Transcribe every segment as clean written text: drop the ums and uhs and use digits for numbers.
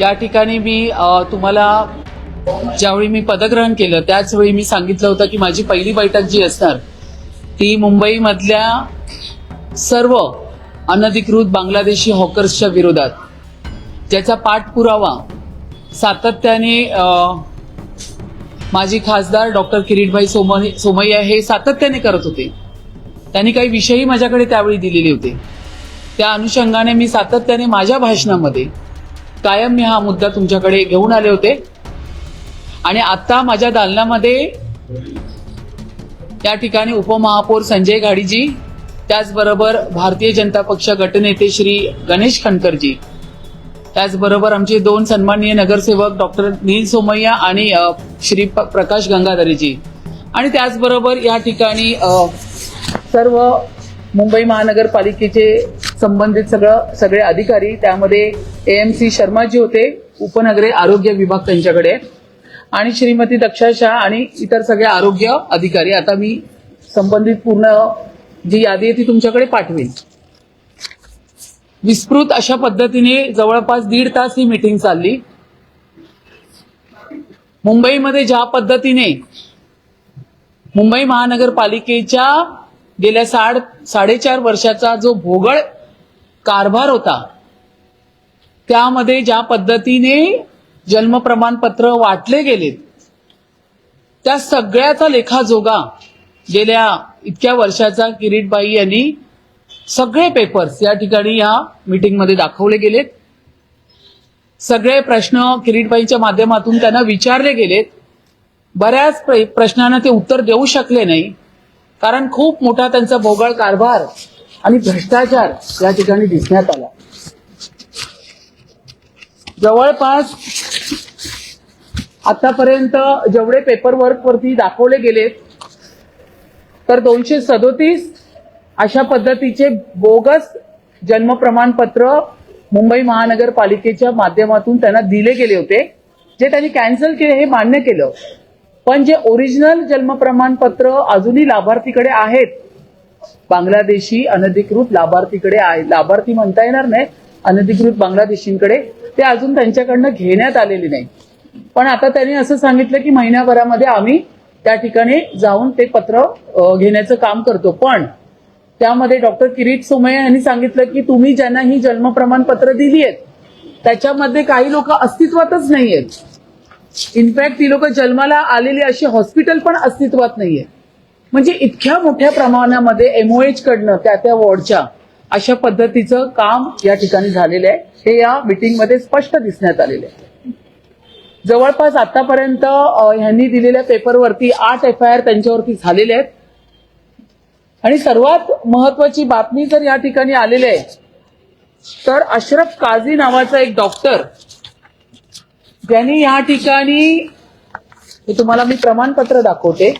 या ठिकाणी मी तुम्हाला ज्यावेळी मी पदग्रहण केलं त्याचवेळी मी सांगितलं होतं की माझी पहिली बैठक जी असणार ती मुंबईमधल्या सर्व अनधिकृत बांगलादेशी हॉकर्सच्या विरोधात, ज्याचा पाठपुरावा सातत्याने माजी खासदार डॉक्टर किरीटभाई सोमय्या हे सातत्याने करत होते. त्यांनी काही विषयही माझ्याकडे त्यावेळी दिलेले होते. त्या अनुषंगाने मी सातत्याने माझ्या भाषणामध्ये कायम मी हा मुद्दा तुमच्याकडे घेऊन आले होते. आणि आता माझ्या दालनामध्ये या ठिकाणी उपमहापौर संजय घाडीजी, त्याचबरोबर भारतीय जनता पक्ष गटनेते श्री गणेश खंडकरजी, त्याचबरोबर आमचे दोन सन्माननीय नगरसेवक डॉक्टर नील सोमय्या आणि श्री प्रकाश गंगाधरेजी, आणि त्याचबरोबर या ठिकाणी सर्व मुंबई महानगरपालिकेचे संबंधित सगळे अधिकारी, त्यामध्ये AMC शर्माजी होते, उपनगरे आरोग्य विभाग त्यांच्याकडे, आणि श्रीमती दक्षा शाह आणि इतर सगळे आरोग्य अधिकारी. आता मी संबंधित पूर्ण जी यादी आहे ती तुमच्याकडे पाठवेल. विस्तृत अशा पद्धतीने जवळपास 1.5 तास ही मीटिंग चालली. मुंबईमध्ये ज्या पद्धतीने मुंबई महानगरपालिकेच्या गेल्या 4.5 वर्षाचा जो भोगळ कारभार होता, त्यामध्ये ज्या पद्धतीने जन्म प्रमाणपत्र वाटले गेलेत, त्या सगळ्याचा लेखाजोगा गेल्या इतक्या वर्षाचा किरीटबाई यांनी सगळे पेपर्स या ठिकाणी या मीटिंगमध्ये दाखवले गेलेत. सगळे प्रश्न किरीटबाईंच्या माध्यमातून त्यांना विचारले गेलेत. बऱ्याच प्रश्नांना ते उत्तर देऊ शकले नाही, कारण खूप मोठा त्यांचा भोगळ कारभार आणि भ्रष्टाचार या ठिकाणी दिसण्यात आला. जवळपास आतापर्यंत जेवढे पेपरवर्क वरती दाखवले गेलेत, तर 237 अशा पद्धतीचे बोगस जन्म प्रमाणपत्र मुंबई महानगरपालिकेच्या माध्यमातून त्यांना दिले गेले होते, जे त्यांनी कॅन्सल केले हे मान्य केलं. पण जे ओरिजिनल जन्म प्रमाणपत्र अजूनही लाभार्थीकडे आहेत, बांगलादेशी अनधिकृत लाभार्थीकडे आहे, लाभार्थी म्हणता येणार नाही, अनधिकृत बांगलादेशींकडे, ते अजून त्यांच्याकडनं घेण्यात आलेले नाही. पण आता त्यांनी असं सांगितलं की महिन्याभरामध्ये आम्ही त्या ठिकाणी जाऊन ते पत्र घेण्याचं काम करतो. पण त्यामध्ये डॉक्टर किरीट सोमय्या यांनी सांगितलं की तुम्ही ज्यांना ही जन्म प्रमाणपत्र दिली आहेत त्याच्यामध्ये काही लोक अस्तित्वातच नाहीयेत. इनफॅक्ट ती लोक जन्माला आलेली अशी हॉस्पिटल पण अस्तित्वात नाहीये. म्हणजे इतक्या मोठ्या प्रमाणामध्ये MOH कडनं त्या वॉर्डच्या अशा पद्धतीचं काम या ठिकाणी झालेलं आहे, हे या मीटिंगमध्ये स्पष्ट दिसण्यात आलेलं आहे. जवळपास आतापर्यंत ह्यांनी दिलेल्या पेपरवरती 8 FIR त्यांच्यावरती झालेले आहेत. आणि सर्वात महत्वाची बातमी जर या ठिकाणी आलेली आहे, तर अशरफ काझी नावाचा एक डॉक्टर, ज्यांनी या ठिकाणी, हे तुम्हाला मी प्रमाणपत्र दाखवते,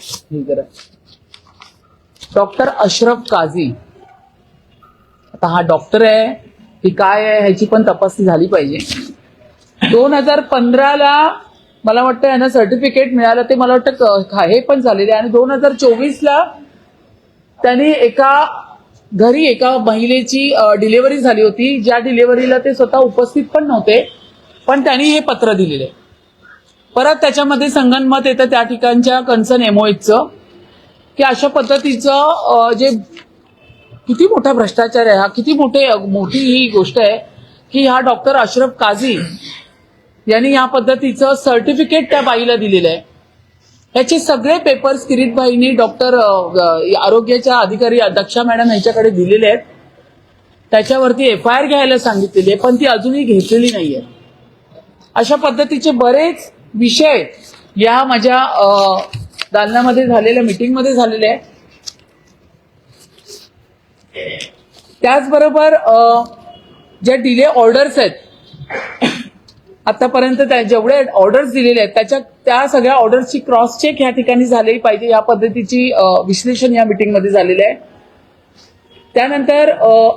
डॉक्टर अशरफ काझी. आता हा डॉक्टर आहे की काय आहे ह्याची पण तपासणी झाली पाहिजे. 2015ला मला वाटतं यांना सर्टिफिकेट मिळालं, ते मला वाटतं हे पण झालेले आहे. आणि 2024ला त्यांनी घरी एका महिलेची डिलिव्हरी झाली होती, ज्या डिलिव्हरीला ते स्वतः उपस्थित पण नव्हते, पण त्यांनी हे पत्र दिलेले. परत त्याच्यामध्ये संगनमत येतं त्या ठिकाणच्या कन्सर्न MOHचं की अशा पद्धतीचं जे किती मोठा भ्रष्टाचार आहे हा, किती मोठी ही गोष्ट आहे की हा डॉक्टर अशरफ काझी यांनी या पद्धतीचं सर्टिफिकेट त्या बाईला दिलेलं आहे. याचे सगळे पेपर्स किरीटबाईंनी डॉक्टर आरोग्याच्या अधिकारी दक्षा मॅडम यांच्याकडे दिलेले आहेत. त्याच्यावरती FIR घ्यायला सांगितलेली आहे, पण ती अजूनही घेतलेली नाहीये. अशा पद्धतीचे बरेच विषय या माझ्या दालनामध्ये झालेल्या मीटिंगमध्ये झालेले आहे. त्याचबरोबर ज्या डिले ऑर्डर्स आहेत, आतापर्यंत जेवढे ऑर्डर्स दिलेले आहेत त्या सगळ्या ऑर्डर्सची क्रॉस चेक या ठिकाणी झाली पाहिजे, या पद्धतीची विश्लेषण या मीटिंगमध्ये झालेलं आहे. त्यानंतर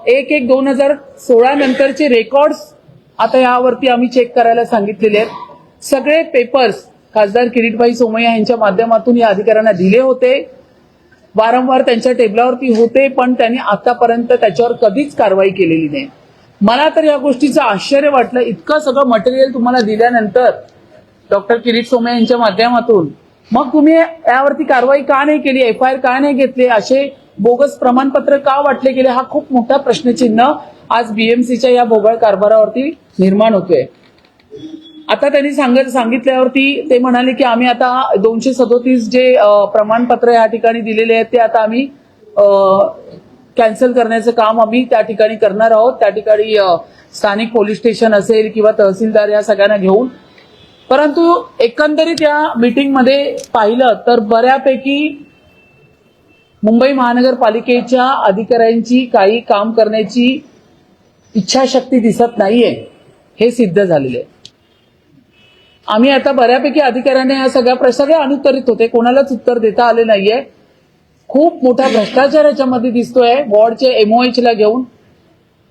1/1/2016 नंतरचे रेकॉर्ड्स आता यावरती आम्ही चेक करायला सांगितलेले आहेत. सगळे पेपर्स खासदार किरीटभाई सोमय्या यांच्या माध्यमातून या अधिकाऱ्यांना दिले होते, वारंवार त्यांच्या टेबलावरती होते, पण त्यांनी आतापर्यंत त्याच्यावर कधीच कारवाई केलेली नाही. मला तर या गोष्टीचं आश्चर्य वाटलं, इतकं सगळं मटेरियल तुम्हाला दिल्यानंतर डॉक्टर किरीट सोमय्या यांच्या माध्यमातून मग तुम्ही यावरती कारवाई का नाही केली, FIR का नाही घेतले, असे बोगस प्रमाणपत्र का वाटले गेले, हा खूप मोठा प्रश्नचिन्ह आज BMCच्या या भोगळ कारभारावरती निर्माण होतोय. आता त्यांनी सांगितल्यावरती ते म्हणाले की आम्ही आता 237 जे प्रमाणपत्र या ठिकाणी दिलेले आहेत ते आता आम्ही कॅन्सल करण्याचं काम आम्ही त्या ठिकाणी करणार आहोत. त्या ठिकाणी स्थानिक पोलीस स्टेशन असेल किंवा तहसीलदार या सगळ्यांना घेऊन. परंतु एकंदरीत या मीटिंगमध्ये पाहिलं तर बऱ्यापैकी मुंबई महानगरपालिकेच्या अधिकाऱ्यांची काही काम करण्याची इच्छाशक्ती दिसत नाहीये, हे सिद्ध झालेले आहे. आम्ही आता बऱ्यापैकी अधिकाऱ्यांना या सगळे अनुत्तरित होते, कोणालाच उत्तर देता आले नाहीये. खूप मोठा भ्रष्टाचार याच्यामध्ये दिसतोय. वॉर्डचे MOH ला घेऊन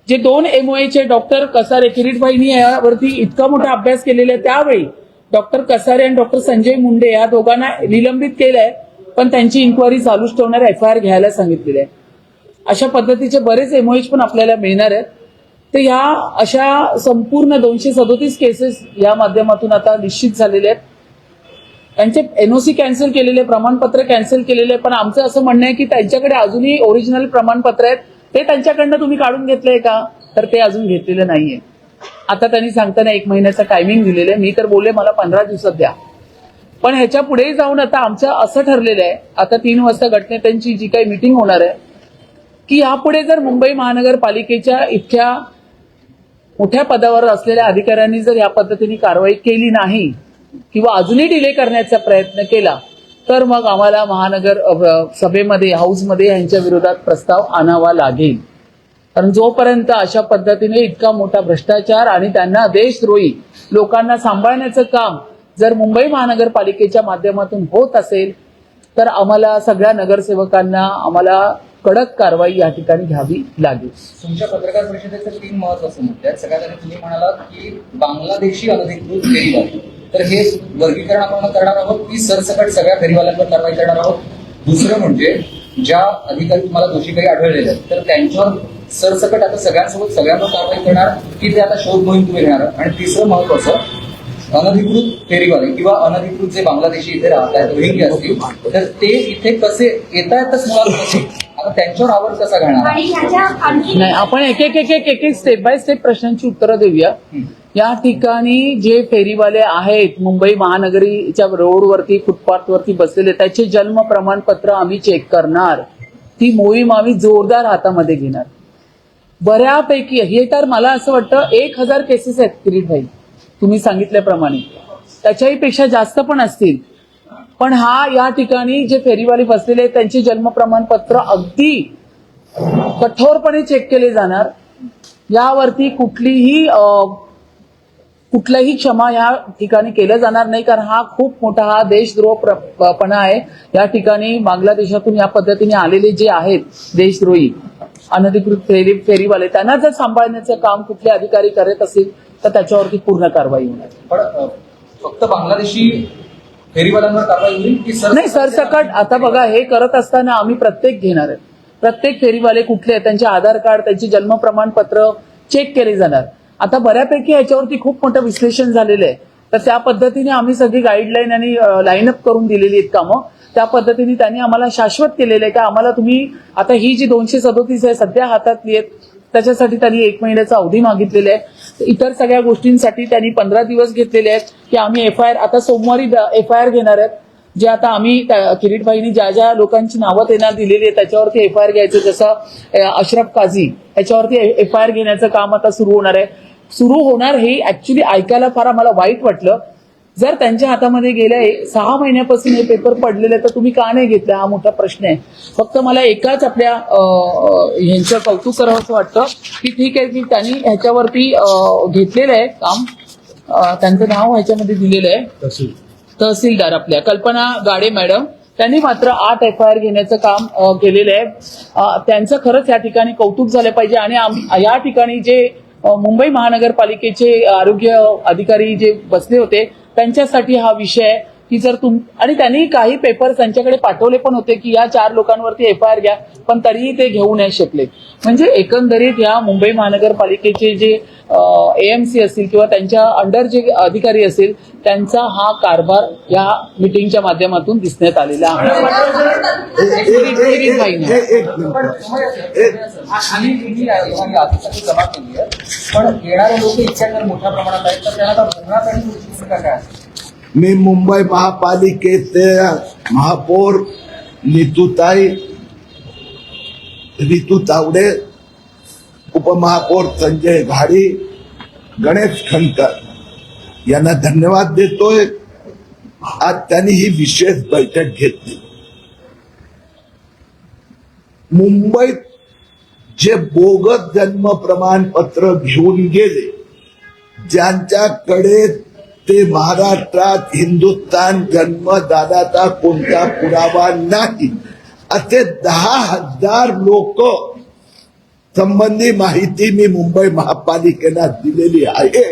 जे 2 MOH डॉक्टर कसारे, किरीटभाईंनी यावरती इतका मोठा अभ्यास केलेला आहे, त्यावेळी डॉक्टर कसारे आणि डॉक्टर संजय मुंडे या दोघांना निलंबित केलंय, पण त्यांची इन्क्वायरी चालूच ठेवणार, FIR घ्यायला सांगितलेलं आहे. अशा पद्धतीचे बरेच MOH पण आपल्याला मिळणार आहेत. तर या अशा संपूर्ण 237 केसेस या माध्यमातून आता निश्चित झालेले आहेत. त्यांचे NOC कॅन्सल केलेले, प्रमाणपत्र कॅन्सल केलेले, पण आमचं असं म्हणणं आहे की त्यांच्याकडे अजूनही ओरिजिनल प्रमाणपत्र आहेत, ते त्यांच्याकडनं तुम्ही काढून घेतलंय का, तर ते अजून घेतलेलं नाहीये. आता त्यांनी सांगताना 1 महिन्याचा टायमिंग दिलेलं आहे. मी तर बोलले मला 15 दिवसात द्या, पण ह्याच्या पुढे जाऊन आता आमचं असं ठरलेलं आहे, आता 3 वाजता गटनेत्यांची जी काही मीटिंग होणार आहे की यापुढे जर मुंबई महानगरपालिकेच्या इतक्या मोठ्या पदावर असलेल्या अधिकाऱ्यांनी जर या पद्धतीने कारवाई केली नाही किंवा अजूनही डिले करण्याचा प्रयत्न केला तर मग आम्हाला महानगर सभेमध्ये, हाऊसमध्ये यांच्या विरोधात प्रस्ताव आणावा लागेल. कारण जोपर्यंत अशा पद्धतीने इतका मोठा भ्रष्टाचार आणि त्यांना देशद्रोही लोकांना सांभाळण्याचं काम जर मुंबई महानगरपालिकेच्या माध्यमातून होत असेल तर आम्हाला सगळ्या नगरसेवकांना आम्हाला कडक कारवाई या ठिकाणी घ्यावी लागेल. तुमच्या पत्रकार परिषदेचे 3 महत्वाचे मुद्दे आहेत. सगळ्यात आधी तुम्ही म्हणालात की बांगलादेशी अनधिकृत फेरीवाले, तर हे वर्गीकरण आपण करणार आहोत की सरसकट सगळ्या फेरीवाल्यांवर कारवाई करणार आहोत. दुसरं म्हणजे ज्या अधिकारी तुम्हाला दोषी काही आढळलेले आहेत तर त्यांच्यावर सरसकट आता सगळ्यांसोबत सगळ्यांवर कारवाई करणार की ते आता शोध मोहीम तुम्ही घेणार. आणि तिसरं महत्वाचं, अनधिकृत फेरीवाले किंवा अनधिकृत जे बांगलादेशी इथे राहत आहेत, रोहिंगी असतील, तर ते इथे कसे येतायतच मुळात कसे, आता त्यांच्यावर आवर कसा घालणार? नाही, आपण एक स्टेप बाय स्टेप प्रश्नांची उत्तरं देऊया. या ठिकाणी जे फेरीवाले आहेत मुंबई महानगरीच्या रोडवरती, फुटपाथवरती बसलेले, त्याचे जन्म प्रमाणपत्र आम्ही चेक करणार. ती मोहीम आम्ही जोरदार हातामध्ये घेणार. बऱ्यापैकी हे तर मला असं वाटतं 1000 केसेस आहेत किरीटभाई, तुम्ही सांगितल्याप्रमाणे त्याच्याही पेक्षा जास्त पण असतील. पण या ठिकाणी जे फेरीवाले बसलेले आहेत त्यांचे जन्म प्रमाणपत्र अगदी कठोरपणे चेक केले जाणार. यावरती कुठलाही क्षमा या ठिकाणी केलं जाणार नाही, कारण हा खूप मोठा हा देशद्रोहपणा आहे. या ठिकाणी बांगलादेशातून या पद्धतीने आलेले जे आहेत देशद्रोही अनधिकृत फेरीवाले, त्यांना जर सांभाळण्याचं काम कुठले अधिकारी करत असतील तर त्याच्यावरती पूर्ण कारवाई होणार. पण फक्त बांगलादेशी फेरीवाल्यांवर कारवाई होईल की नाही, सरसकट. आता बघा, हे करत असताना आम्ही प्रत्येक घेणार आहे. प्रत्येक फेरीवाले कुठले आहेत त्यांचे आधार कार्ड, त्यांचे जन्म प्रमाणपत्र चेक केले जाणार. आता बऱ्यापैकी याच्यावरती खूप मोठं विश्लेषण झालेलं आहे, तर त्या पद्धतीने आम्ही सगळी गाईडलाईन आणि लाईनअप करून दिलेली आहेत कामं. त्या पद्धतीने त्यांनी आम्हाला शाश्वत केलेलं आहे की आम्हाला तुम्ही आता ही जी 237 आहे सध्या हातातली आहेत, त्याच्यासाठी त्यांनी 1 महिन्याचा अवधी मागितलेला आहे. इतर सगळ्या गोष्टींसाठी त्यांनी 15 दिवस घेतलेले आहेत की आम्ही FIR आता सोमवारी FIR घेणार आहेत. जे आता आम्ही किरीटभाईंनी ज्या ज्या लोकांची नावं त्यांना दिलेली आहेत त्याच्यावरती FIR घ्यायचं, जसं अशरफ काझी, याच्यावरती FIR घेण्याचं काम आता सुरू होणार आहे. सुरू होणार हे ऍक्च्युली ऐकायला फार आम्हाला वाईट वाटलं. जर त्यांच्या हातामध्ये गेल्या 6 महिन्यापासून हे पेपर पडलेले तर तुम्ही का नाही घेतले, हा मोठा प्रश्न आहे. फक्त मला एकाच आपल्या ह्यांचं कौतुक करावं असं वाटतं की ठीक आहे की त्यांनी ह्याच्यावरती घेतलेलं आहे काम. त्यांचं नाव ह्याच्यामध्ये दिलेलं आहे, तहसीलदार आपल्या कल्पना गाडे मॅडम, त्यांनी मात्र 8 FIR घेण्याचं काम केलेलं आहे. त्यांचं खरंच या ठिकाणी कौतुक झालं पाहिजे. आणि या ठिकाणी जे मुंबई महानगरपालिकेचे आरोग्य अधिकारी जे बसले होते त्यांच्यासाठी हा विषय की जर आणि त्यांनी काही पेपर्स त्यांच्याकडे पाठवले पण होते की या 4 लोकांवरती FIR घ्या, पण तरीही ते घेऊ नाही शकले. म्हणजे एकंदरीत या मुंबई महानगरपालिकेचे जे AMC असतील किंवा त्यांच्या अंडर जे अधिकारी असतील त्यांचा हा कारभार या मिटिंगच्या माध्यमातून दिसण्यात आलेला आहे. आणि तुम्ही आधीसाठी जमा केली आहे, पण येणारे लोक इतक्या जर मोठ्या प्रमाणात आहेत तर त्याला मुळात आणि भूमिका काय असेल? मी मुंबई महापालिकेचे महापौर रितू तावडे, उपमहापौर संजय घाडी, गणेश खंडकर यांना धन्यवाद देतोय. आज त्यांनी ही विशेष बैठक घेतली. मुंबईत जे बोगस जन्म प्रमाणपत्र घेऊन गेले, ज्यांच्याकडे ते महाराष्ट्रात हिंदुस्थान जन्मदानाचा कोणता पुरावा नाही, असे 10,000 लोक संबंधी माहिती मी मुंबई महापालिकेला दिलेली आहे.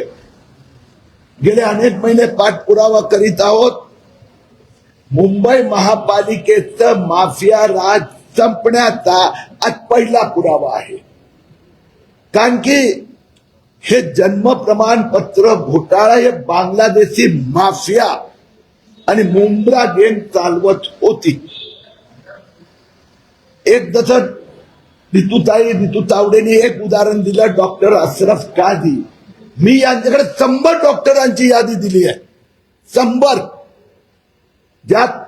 गेले अनेक महिने पाठपुरावा करीत आहोत. मुंबई महापालिकेचं माफिया राज संपण्याचा आज पहिला पुरावा आहे. कारण की हे जन्म प्रमाणपत्र घोटाळा हे बांगलादेशी माफिया आणि मुंब्रा गँग चालवत होती. एक जसं रितू तावडेने एक उदाहरण दिलं, डॉक्टर अशरफ काझी. मी यांच्याकडे 100 डॉक्टरांची यादी दिली आहे, 100, ज्यात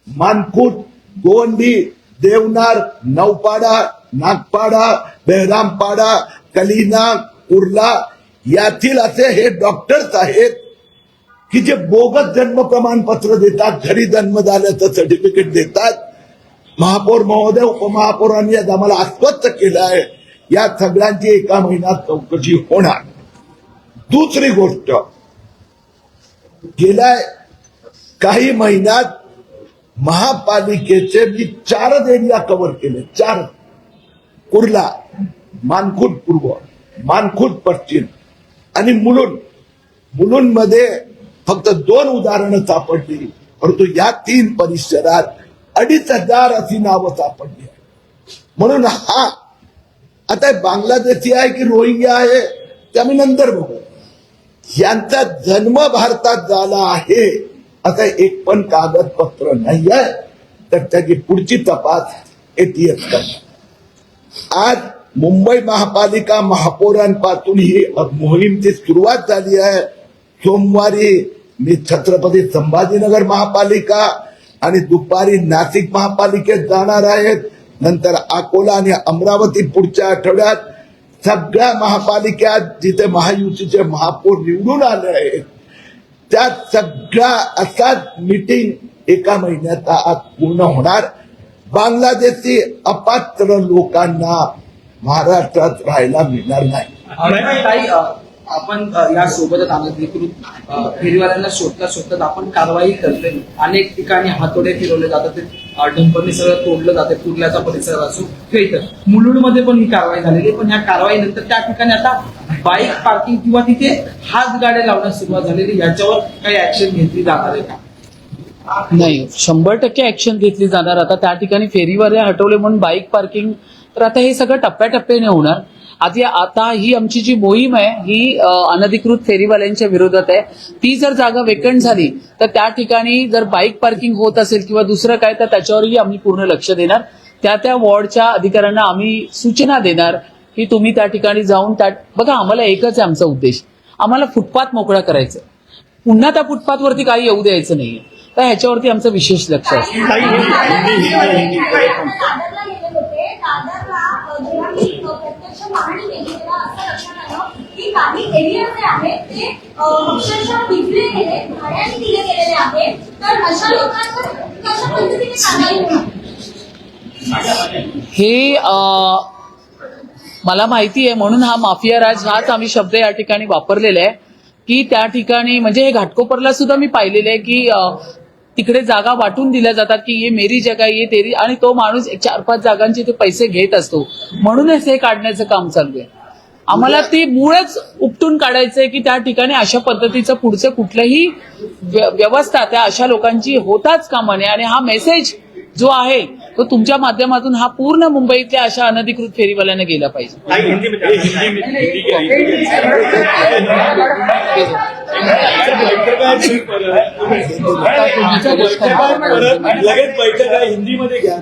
मानखुट, गोवंडी, देवनार, नौपाडा, नागपाडा, बेहरामपाडा, कलिना, कुर्ला यातील असे हे डॉक्टर्स आहेत की जे बोगस जन्म प्रमाणपत्र देतात, घरी जन्म झाल्याचं सर्टिफिकेट देतात. महापौर महोदय, उपमहापौरांनी आज आम्हाला आश्वस्त केलं आहे या सगळ्यांची एका महिन्यात चौकशी होणार. दुसरी गोष्ट, गेल्या काही महिन्यात महापालिकेचे मी 4 एरिया कव्हर केले. 4, कुर्ला, मानखुट पूर्व, मानखुट पश्चिम आणि मुलुंडमध्ये फक्त 2 उदाहरणं सापडली, परंतु या 3 परिसरात 2,500 अशी नावं सापडली. म्हणून हा आता बांगलादेशी आहे की रोहिंग्या आहे ते आम्ही नंतर बघू. यांचा जन्म भारतात झाला आहे असं एक पण कागदपत्र नाही आहे, तर त्याची पुढची तपास ATS करणार. आज मुंबई महापालिका महापौरांपासून ही मोहीमची सुरुवात झाली आहे. सोमवारी मी छत्रपती संभाजीनगर महापालिका आणि दुपारी नाशिक महापालिकेत जाणार आहेत. नंतर अकोला आणि अमरावती पुढच्या आठवड्यात. सगळ्या महापालिकेत जिथे महायुतीचे महापौर निवडून आले आहेत त्या सगळ्या असाच मीटिंग एका महिन्यात आज पूर्ण होणार. बांगलादेशी अपात्र लोकांना महाराष्ट्रात राहायला मिळणार नाही. आपण या सोबतच अनधिकृत फेरीवाल्यांना शोधतात आपण कारवाई करतोय. अनेक ठिकाणी हातोडे फिरवले जातात, डंपरने सगळं तोडलं जाते, कुर्ल्याचा परिसर असो किंवा इतर. मुलुंडमध्ये पण ही कारवाई झालेली आहे, पण या कारवाईनंतर त्या ठिकाणी आता बाईक पार्किंग किंवा तिथे हात गाड्या लावण्यास सुरुवात झालेली. याच्यावर काही ऍक्शन घेतली जाणार आहे का? नाही, 100% ऍक्शन घेतली जाणार. आता त्या ठिकाणी फेरीवाले हटवले म्हणून बाईक पार्किंग, तर आता हे सगळं टप्प्याटप्प्याने होणार. आता ही आमची जी मोहीम आहे ही अनधिकृत फेरीवाल्यांच्या विरोधात आहे. ती जर जागा वेकंट झाली तर त्या ठिकाणी जर बाईक पार्किंग होत असेल किंवा दुसरं काय तर त्याच्यावरही आम्ही पूर्ण लक्ष देणार. त्या वॉर्डच्या अधिकाऱ्यांना आम्ही सूचना देणार की तुम्ही त्या ठिकाणी जाऊन बघा, आम्हाला एकच आहे आमचा उद्देश, आम्हाला फुटपाथ मोकळा करायचा. पुन्हा त्या फुटपाथवरती काही येऊ द्यायचं नाहीये, तर ह्याच्यावरती आमचं विशेष लक्ष असतं. पाहणी केली तेव्हा असं लक्षात आलं की काही एरिया जे आहेत ते अक्षरशः विकले गेले, भाड्याने दिले गेलेले आहेत. तर अशा लोकांवर कशा पद्धतीने कारवाई होणार? हे मला माहिती आहे, म्हणून हा माफिया राज हाच आम्ही शब्द या ठिकाणी वापरलेला आहे की त्या ठिकाणी म्हणजे हे घाटकोपरला सुद्धा मी पाहिलेलं आहे की तिकडे जागा वाटून दिल्या जातात की ये मेरी जगा ये तेरी, आणि तो माणूस 4-5 जागांचे ते पैसे घेत असतो. म्हणूनच हे काढण्याचं काम चालू आहे. आम्हाला ती मूळच उपटून काढायचंय की त्या ठिकाणी अशा पद्धतीचं पुढचं कुठलंही व्यवस्था त्या अशा लोकांची होताच कामा नये. आणि हा मेसेज जो आहे तो तुमच्या माध्यमातून हा पूर्ण मुंबईतल्या अशा अनधिकृत फेरीवाल्यांना गेला पाहिजे. लगेच बैठक आहे हिंदीमध्ये घ्या.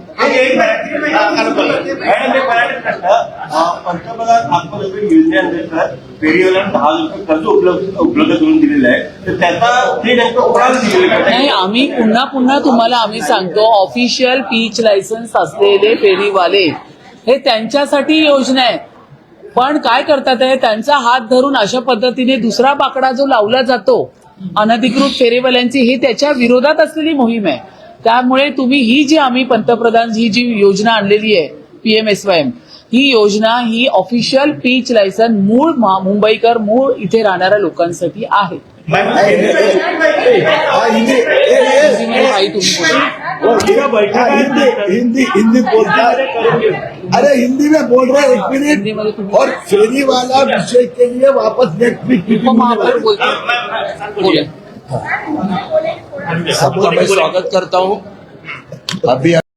पंतप्रधान आत्मनिर्भर योजनेअंतर्गत फेरीवाल्यांना 10,000 रुपये कर्ज उपलब्ध करून दिलेलं आहे. तर त्याचा ते नेमकं कोणाला दिलेलं आहे? नाही, आम्ही पुन्हा तुम्हाला आम्ही सांगतो, ऑफिशियल पीच लायसन्स असलेले फेरीवाले हे त्यांच्यासाठी योजना आहे. पण काय करतात आहे, त्यांचा हात धरून अशा पद्धतीने दुसरा बाकडा जो लावला जातो अनधिकृत फेरीवाल्यांची, ही त्याच्या विरोधात असलेली मोहीम आहे. त्यामुळे तुम्ही ही जी आम्ही पंतप्रधान ही जी योजना आणलेली आहे PMSYM, ही योजना ही ऑफिशियल पीच लायसन मूळ मुंबईकर, मूळ इथे राहणाऱ्या लोकांसाठी आहे. भाई तुम्ही बोला. हिंदी बोलता, अरे हिंदी में बोल रहे, एक हिंदी में मिनट. तुम- और फेरी वाला विषय के लिए वापस नेक्स्ट वीक महापौर बोलते बोले. सबका मैं स्वागत करता हूं. अभी